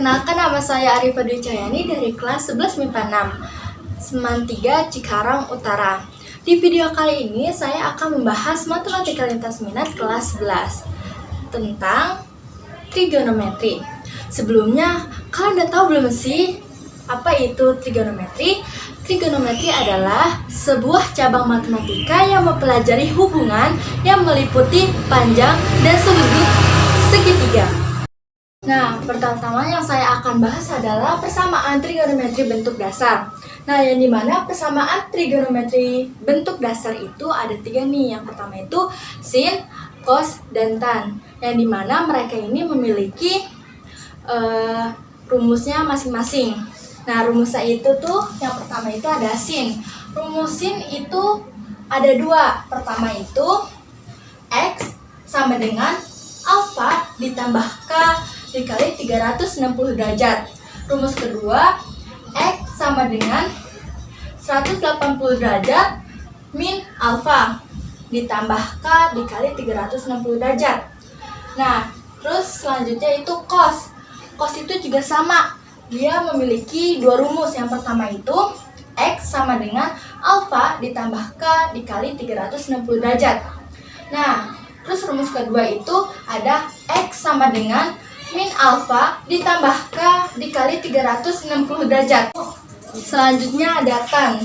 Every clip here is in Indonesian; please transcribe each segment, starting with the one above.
Perkenalkan, nama saya Arifah Dwi Cahyani dari kelas 11 MIPA 6, Seman 3 Cikarang Utara. Di video kali ini saya akan membahas matematika lintas minat kelas 11 tentang trigonometri. Sebelumnya, kalian udah tahu belum sih apa itu trigonometri? Trigonometri adalah sebuah cabang matematika yang mempelajari hubungan yang meliputi panjang dan sudut segitiga. Nah, pertama yang saya akan bahas adalah persamaan trigonometri bentuk dasar. Nah, yang dimana persamaan trigonometri bentuk dasar itu ada 3 nih. Yang pertama itu sin, cos, dan tan. Yang dimana mereka ini memiliki rumusnya masing-masing. Nah, rumusnya itu tuh yang pertama itu ada sin. Rumus sin itu ada 2. Pertama itu X sama dengan alfa ditambah K dikali 360 derajat. Rumus kedua, X sama dengan 180 derajat min alfa ditambah K dikali 360 derajat. Nah, terus selanjutnya itu cos. Cos itu juga sama. Dia memiliki 2 rumus. Yang pertama itu X sama dengan alfa ditambah K dikali 360 derajat. Nah, terus rumus kedua itu ada X sama dengan min alfa ditambah K dikali 360 derajat. Selanjutnya ada tan.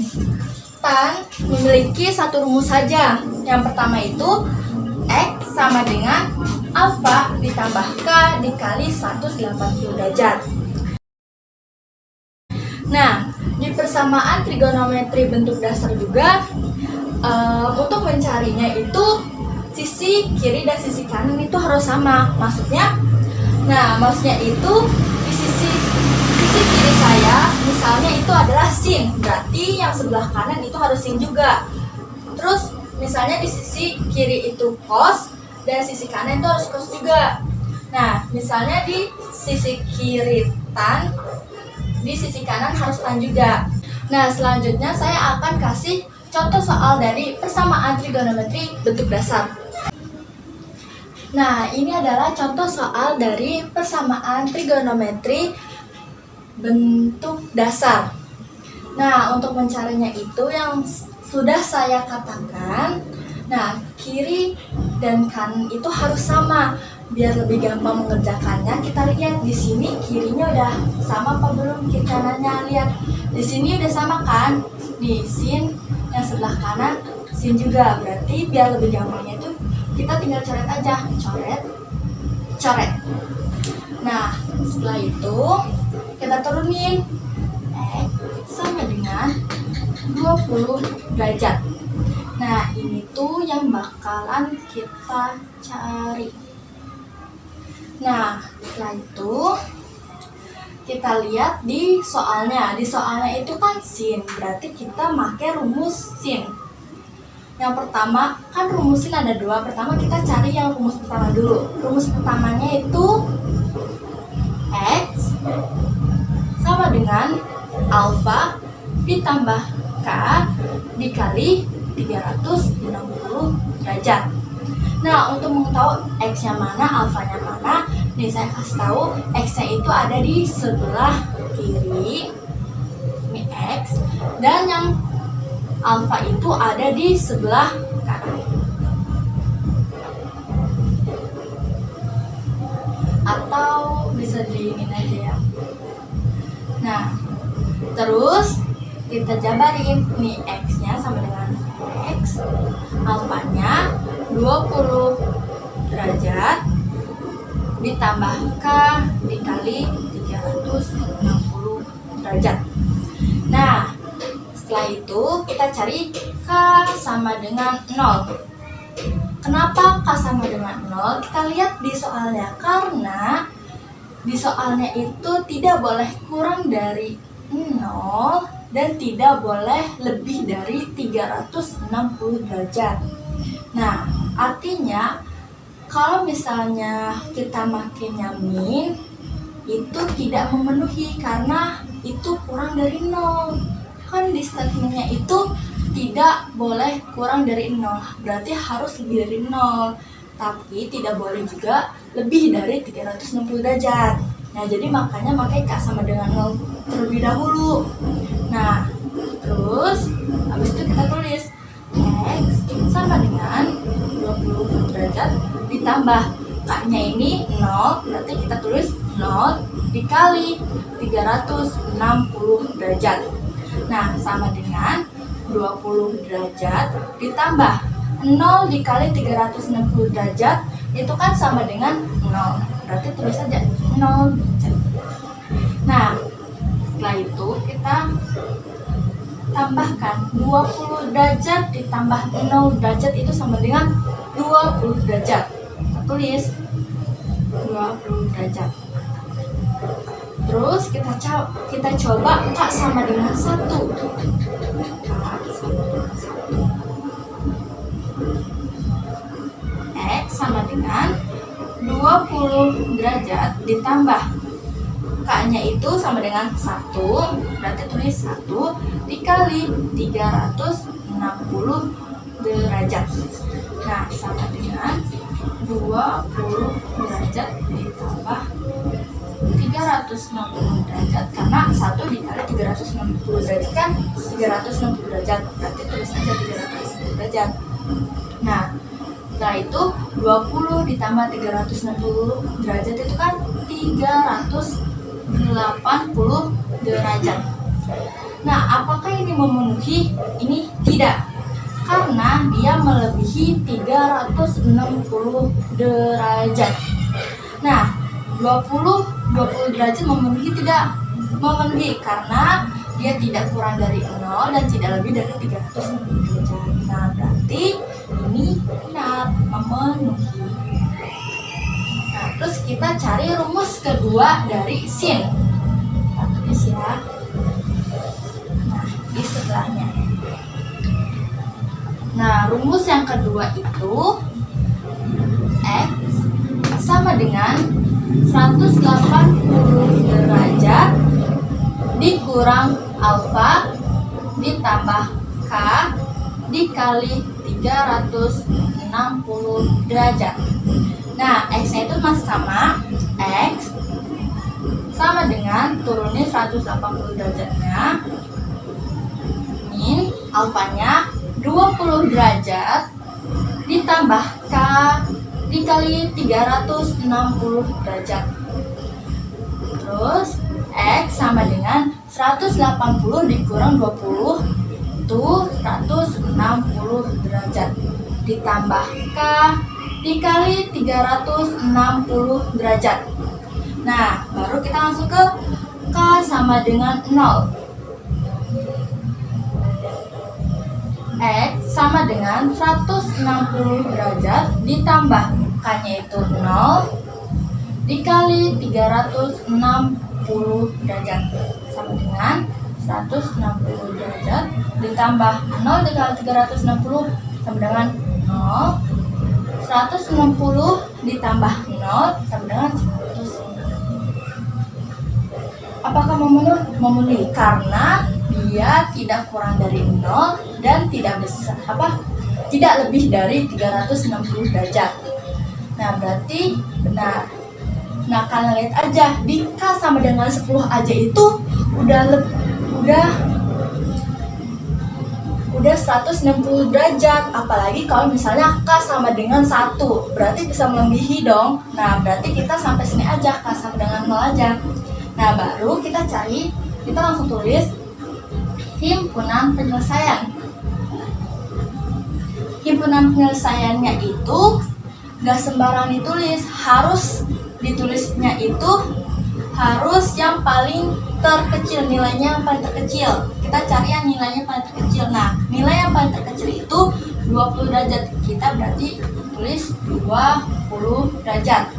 Tan memiliki 1 rumus saja. Yang pertama itu X sama dengan alfa ditambah K dikali 180 derajat. Nah, di persamaan trigonometri bentuk dasar juga untuk mencarinya itu sisi kiri dan sisi kanan itu harus sama. Maksudnya itu di sisi kiri saya misalnya itu adalah sin, berarti yang sebelah kanan itu harus sin juga. Terus misalnya di sisi kiri itu cos dan sisi kanan itu harus cos juga. Nah, misalnya di sisi kiri tan, di sisi kanan harus tan juga. Nah, selanjutnya saya akan kasih contoh soal dari persamaan trigonometri bentuk dasar. Nah, ini adalah contoh soal dari persamaan trigonometri bentuk dasar. Nah, untuk mencarinya itu yang sudah saya katakan, nah, kiri dan kanan itu harus sama. Biar lebih gampang mengerjakannya, kita lihat di sini kirinya udah sama apa belum, kiri kanannya lihat. Di sini udah sama kan? Di sin yang sebelah kanan sin juga. Berarti biar lebih gampangnya itu kita tinggal coret aja, coret. Nah, setelah itu kita turunin X sama dengan 20 derajat. Nah, ini tuh yang bakalan kita cari. Nah, setelah itu kita lihat di soalnya. Di soalnya itu kan sin, berarti kita pakai rumus sin. Yang pertama, kan rumus sin ada 2. Pertama kita cari yang rumus pertama dulu. Rumus pertamanya itu X sama dengan alfa ditambah K dikali 360 derajat. Nah, untuk mengetahui X-nya mana, alfanya mana, nih saya kasih tahu X-nya itu ada di sebelah kiri, ini X, dan yang alfa itu ada di sebelah kanan. Atau bisa diinin aja ya. Nah, terus kita jabarin nih X-nya sama dengan X, alfanya 20 derajat ditambah K dikali 360 derajat. Nah, setelah itu kita cari K sama dengan 0. Kenapa K sama dengan 0? Kita lihat di soalnya, karena di soalnya itu tidak boleh kurang dari 0 dan tidak boleh lebih dari 360 derajat. Nah, artinya kalau misalnya kita makinnya min, itu tidak memenuhi karena itu kurang dari 0. Kan di statementnya itu tidak boleh kurang dari 0, berarti harus lebih dari 0. Tapi tidak boleh juga lebih dari 360 derajat. Nah, jadi makanya pakai K sama dengan 0 terlebih dahulu. Nah, terus habis itu kita tulis X sama dengan 20 derajat ditambah K-nya ini 0, berarti kita tulis 0 dikali 360 derajat. Nah, sama dengan 20 derajat ditambah 0 dikali 360 derajat, itu kan sama dengan 0. Berarti tulis saja 0 derajat. Nah, setelah itu kita tambahkan 20 derajat ditambah 0 derajat itu sama dengan 20 derajat. Kita tulis 20 derajat. Terus kita coba K sama dengan 1. X sama dengan 20 derajat ditambah K-nya itu sama dengan 1, berarti tulis 1 dikali 360 derajat. Nah, sama dengan 20 derajat ditambah 360 derajat, karena 1 dikali 360 derajat kan 360 derajat, berarti tulis aja 360 derajat. Nah, setelah itu 20 ditambah 360 derajat itu kan 380 derajat. Nah, apakah ini memenuhi? Ini tidak, karena dia melebihi 360 derajat. Nah, 20 derajat memenuhi? Tidak memenuhi, karena dia tidak kurang dari 0 dan tidak lebih dari 360 derajat. Nah, berarti ini benar memenuhi. Nah, terus kita cari rumus kedua dari sin. Kita tulis ya. Nah, di sebelahnya. Nah, rumus yang kedua itu X sama dengan 180 derajat dikurang alfa ditambah K dikali 360 derajat. Nah, X-nya itu masih sama. X sama dengan turunin 180 derajatnya min alfanya 20 derajat ditambah K dikali 360 derajat. Terus X sama dengan 180 dikurang 20 itu 160 derajat ditambah K dikali 360 derajat. Nah, baru kita langsung ke K sama dengan 0. X sama dengan 160 derajat ditambah K-nya itu 0 dikali 360 derajat sama dengan 160 derajat ditambah 0 dikali 360 sama dengan 0. 160 ditambah 0 sama dengan 160. Apakah memenuhi? Karena dia tidak kurang dari 0 dan tidak lebih dari 360 derajat. Nah, berarti benar. Nah, kalian lihat aja di K sama dengan 10 aja itu udah 160 derajat, apalagi kalau misalnya K sama dengan 1, berarti bisa melebihi dong. Nah, berarti kita sampai sini aja, K sama dengan 0 aja. Nah, baru kita langsung tulis himpunan penyelesaian. Himpunan penyelesaiannya itu gak sembarang ditulis, harus ditulisnya itu harus yang paling terkecil, nilainya yang paling terkecil. Kita cari yang nilainya paling terkecil. Nah, nilai yang paling terkecil itu 20 derajat. Kita berarti tulis 20 derajat.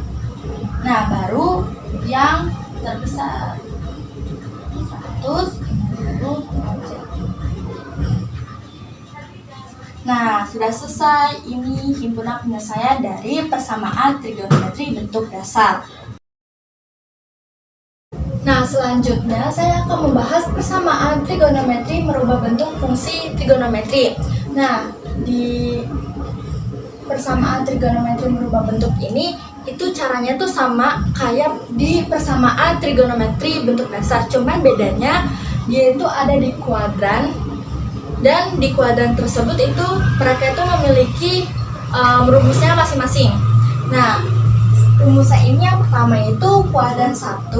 Nah, baru yang terbesar 110 derajat. Nah, sudah selesai. Ini himpunan penyelesaian dari persamaan trigonometri bentuk dasar. Nah, selanjutnya saya akan membahas persamaan trigonometri merubah bentuk fungsi trigonometri. Nah, di persamaan trigonometri merubah bentuk ini itu caranya tuh sama kayak di persamaan trigonometri bentuk dasar, cuman bedanya dia itu ada di kuadran, dan di kuadran tersebut itu mereka itu memiliki rumusnya masing-masing. Nah, rumusnya ini yang pertama itu kuadran 1,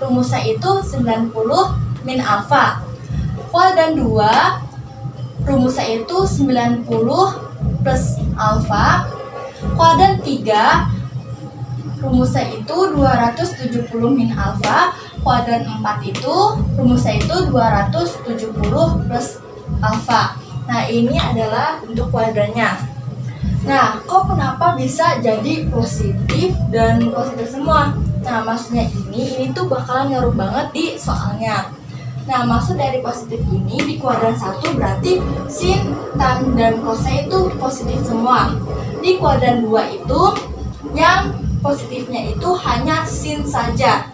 rumusnya itu 90 min alfa. Kuadran 2, rumusnya itu 90 plus alfa. Kuadran 3, rumusnya itu 270 min alfa. Kuadran 4 itu rumusnya itu 270 plus alfa. Nah, ini adalah bentuk kuadrannya. Nah, kok kenapa bisa jadi positif dan positif semua? Nah, maksudnya ini tuh bakalan ngaruh banget di soalnya. Nah, maksud dari positif ini di kuadran 1 berarti sin, tan, dan cosnya itu positif semua. Di kuadran 2 itu yang positifnya itu hanya sin saja,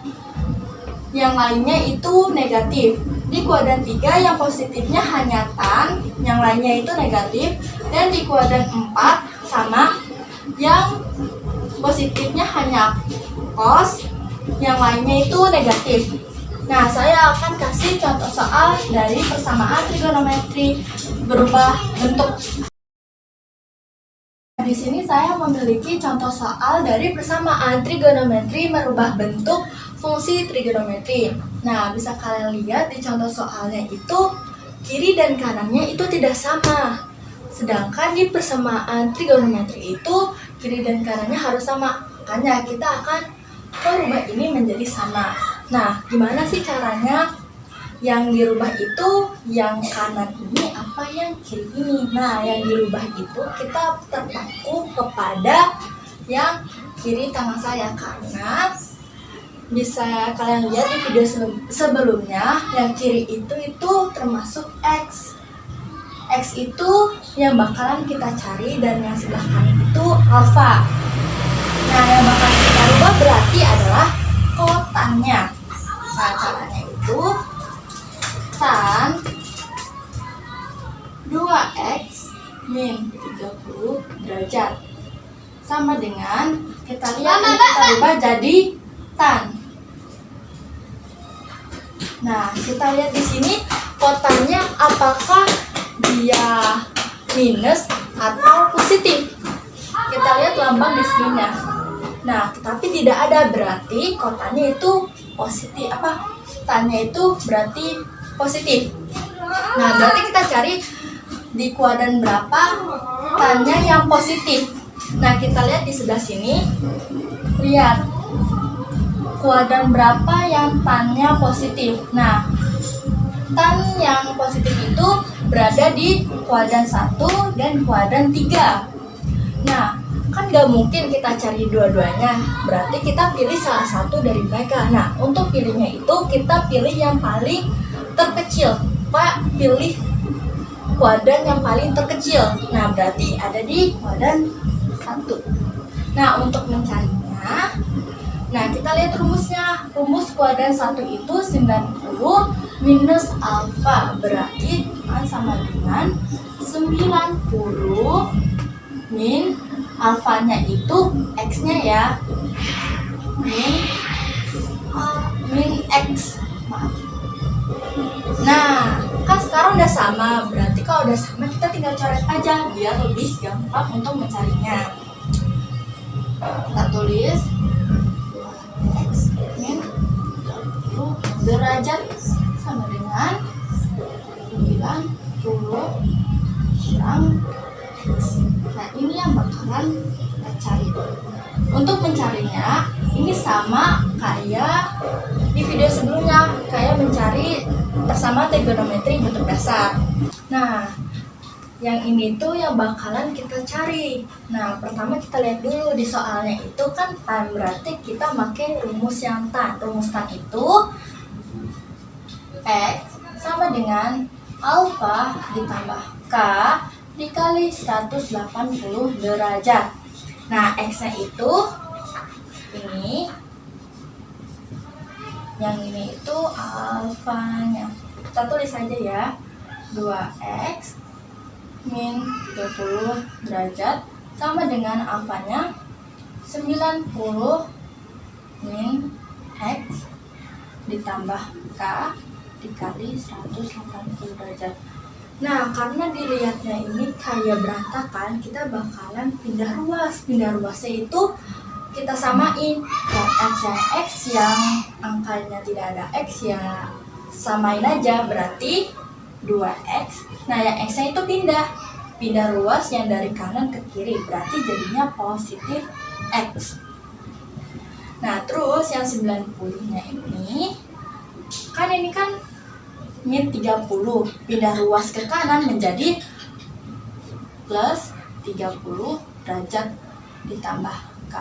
yang lainnya itu negatif. Di kuadran 3 yang positifnya hanya tan, yang lainnya itu negatif. Dan di kuadran 4 sama, yang positifnya hanya cos, yang lainnya itu negatif. Nah, saya akan kasih contoh soal dari persamaan trigonometri berubah bentuk. Di sini saya memiliki contoh soal dari persamaan trigonometri merubah bentuk fungsi trigonometri. Nah, bisa kalian lihat di contoh soalnya itu kiri dan kanannya itu tidak sama. Sedangkan di persamaan trigonometri itu kiri dan kanannya harus sama. Makanya kita akan merubah ini menjadi sama. Nah, gimana sih caranya? Yang dirubah itu yang kanan ini apa yang kiri ini. Nah, yang dirubah itu kita terpaku kepada yang kiri tangan saya, karena bisa kalian lihat di video sebelumnya yang kiri itu termasuk X. X itu yang bakalan kita cari, dan yang sebelah kanan itu alfa. Nah, yang bakal kita rubah berarti adalah kotannya. Nah, caranya itu tan 2x min 30 derajat sama dengan, kita lihat kita rubah jadi tan. Nah, kita lihat di sini kotannya apakah dia minus atau positif. Kita lihat lambang di sininya. Nah, tetapi tidak ada, berarti kotannya itu positif. Tannya itu berarti positif. Nah, berarti kita cari di kuadran berapa tannya yang positif. Nah, kita lihat di sebelah sini. Lihat kuadran berapa yang tannya positif. Nah, tan yang positif itu berada di kuadran 1 dan kuadran 3. Nah, kan gak mungkin kita cari dua-duanya, berarti kita pilih salah satu dari mereka. Nah, untuk pilihnya itu kita pilih yang paling terkecil. Pak, pilih kuadran yang paling terkecil. Nah, berarti ada di kuadran 1. Nah, untuk mencarinya, nah kita lihat rumusnya. Rumus kuadran 1 itu 90 minus alfa, berarti sama dengan 90 min alfanya itu x-nya ya, min x. Nah, kan sekarang udah sama, berarti kalau udah sama kita tinggal coret aja biar lebih gampang untuk mencarinya. Kita tulis x min 30 derajat sama dengan 90 kurang x. Nah, ini yang bakalan kita cari. Untuk mencarinya, ini sama kayak di video sebelumnya, kayak mencari persamaan trigonometri bentuk dasar. Nah, yang ini tuh yang bakalan kita cari. Nah, pertama kita lihat dulu di soalnya itu kan tan, berarti kita pakai rumus yang tan. Rumus tan itu X sama dengan alfa ditambah K dikali 180 derajat. Nah, X-nya itu ini, yang ini itu alfanya. Kita tulis saja ya, 2X min 30 derajat sama dengan alfanya 90 min X ditambah K dikali 180 derajat. Nah, karena dilihatnya ini kayak berantakan, kita bakalan pindah ruas. Pindah ruasnya itu kita samain. Yang X yang angkanya tidak ada X ya samain aja, berarti 2X. Nah, yang X-nya itu pindah ruas yang dari kanan ke kiri, berarti jadinya positif X. Nah, terus yang 90-nya ini kan min 30, pindah ruas ke kanan menjadi plus 30 derajat ditambah K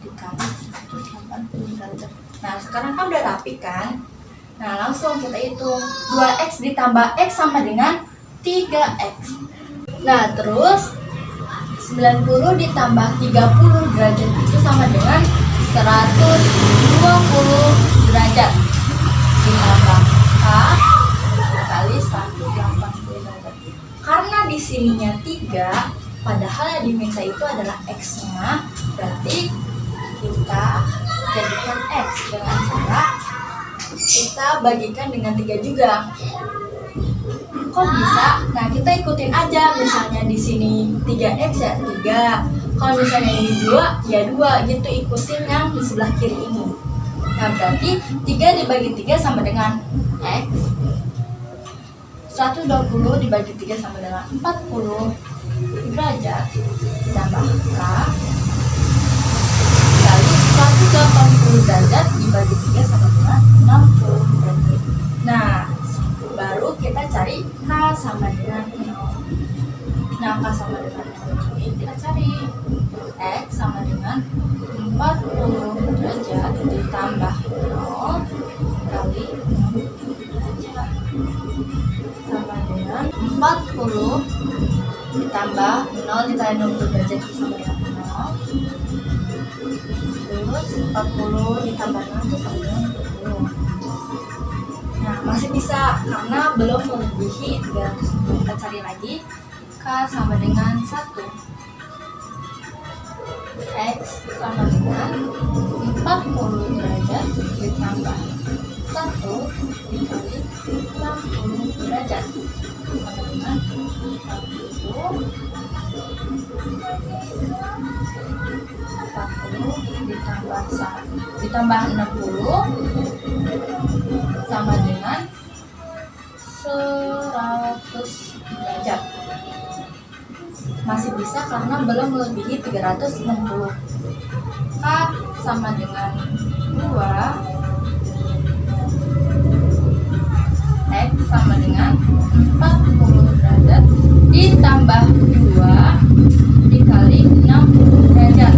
dikali 180 derajat. Nah, sekarang kan udah rapi kan? Nah, langsung kita hitung. 2X ditambah X sama dengan 3X. Nah, terus 90 ditambah 30 derajat itu sama dengan 120 derajat ditambah K kali 180 derajat. Karena di sininya 3, padahal yang diminta itu adalah X-nya, berarti kita jadikan X dengan cara kita bagikan dengan 3 juga. Kok bisa? Nah, kita ikutin aja. Misalnya di sini 3X ya 3. Kalau misalnya ini 2 ya 2 gitu, ikutin yang di sebelah kiri ini. Nah, berarti 3 dibagi 3 sama dengan X. 120 dibagi 3 sama dengan 40 derajat ditambah K kali 180 derajat dibagi 3 sama dengan 60 derajat. Nah, baru kita cari K sama dengan 0. Nah, K sama dengan 0 ini kita cari X sama dengan 40 derajat ditambah 0 kali 60 derajat sama dengan 40 ditambah 0 dikali 60 derajat itu sama dengan 0. Terus 40 ditambah 0 itu sama dengan 20. Nah, masih bisa karena belum melebihi 360. Kita cari lagi. K sama dengan 1. X sama dengan 40 derajat ditambah 1 dikali 60 derajat sama dengan 40 ditambah 60 sama dengan 100 derajat. Masih bisa karena belum melebihi 360. K sama dengan 2. X sama dengan 40 derajat ditambah 2 dikali 60 derajat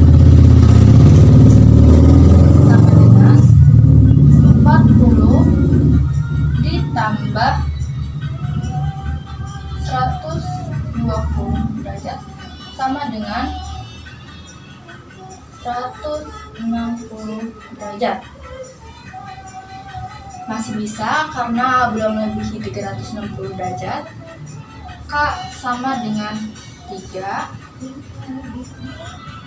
sama dengan 40 ditambah 120 derajat sama dengan 160 derajat. Masih bisa karena belum melebihi 360 derajat. K sama dengan 3.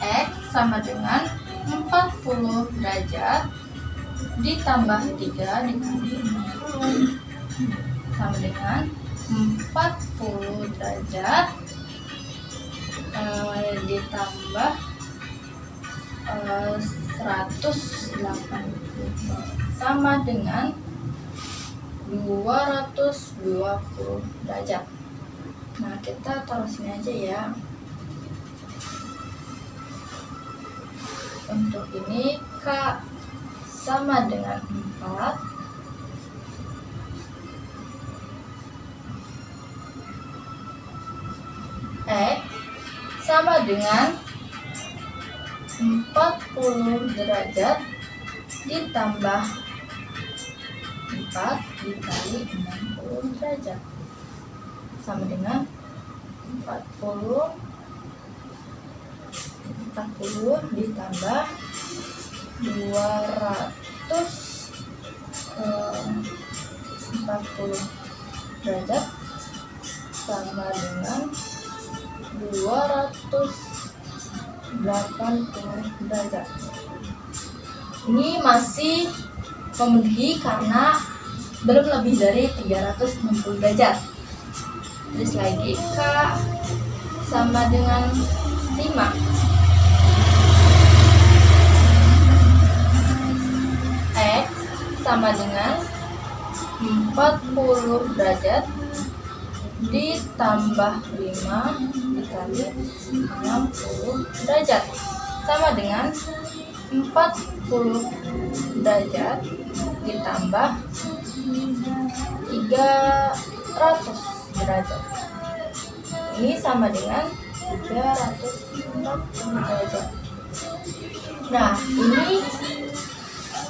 X sama dengan 40 derajat ditambah 3 dikali 60 sama dengan 40 derajat ditambah 180 sama dengan 220 derajat. Nah, kita taruh sini aja ya. Untuk ini K sama dengan 4. X sama dengan 40 derajat ditambah 4 dikali 60 derajat sama dengan 40 ditambah 240 derajat sama dengan 220 80 derajat. Ini masih memenuhi karena belum lebih dari 360 derajat. Terus lagi K sama dengan 5. X sama dengan 40 derajat ditambah 5 dikali 60 derajat sama dengan 40 derajat ditambah 300 derajat. Ini sama dengan 340 derajat. Nah, ini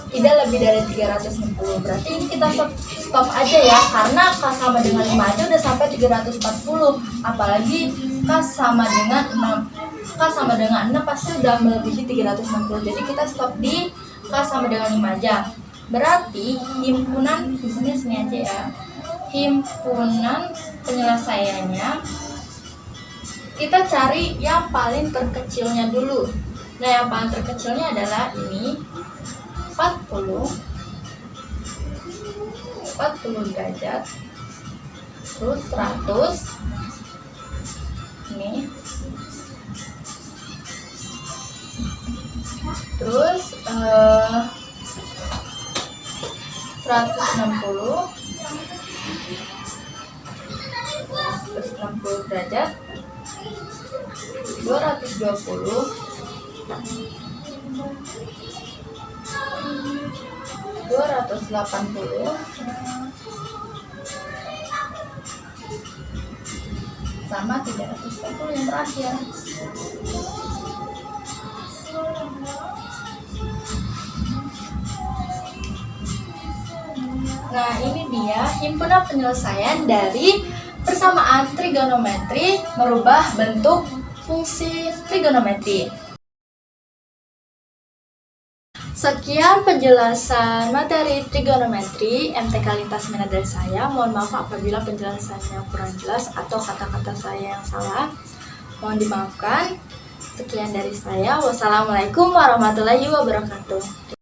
tidak lebih dari 360. Berarti ini kita stop aja ya, karena K sama dengan 5 aja udah sampai 340. Apalagi K sama dengan 6. K sama dengan 6 pasti udah melebihi 360. Jadi kita stop di K sama dengan 5 aja. Berarti himpunannya sini aja ya. Himpunan penyelesaiannya kita cari yang paling terkecilnya dulu. Nah, yang paling terkecilnya adalah ini 40 derajat terus 100 ini terus 160 terus 60 derajat 220 280 sama 340 yang terakhir. Nah, ini dia himpunan penyelesaian dari persamaan trigonometri merubah bentuk fungsi trigonometri. Sekian penjelasan materi trigonometri MTK Lintas Minat dari saya. Mohon maaf apabila penjelasannya kurang jelas atau kata-kata saya yang salah. Mohon dimaafkan. Sekian dari saya. Wassalamualaikum warahmatullahi wabarakatuh.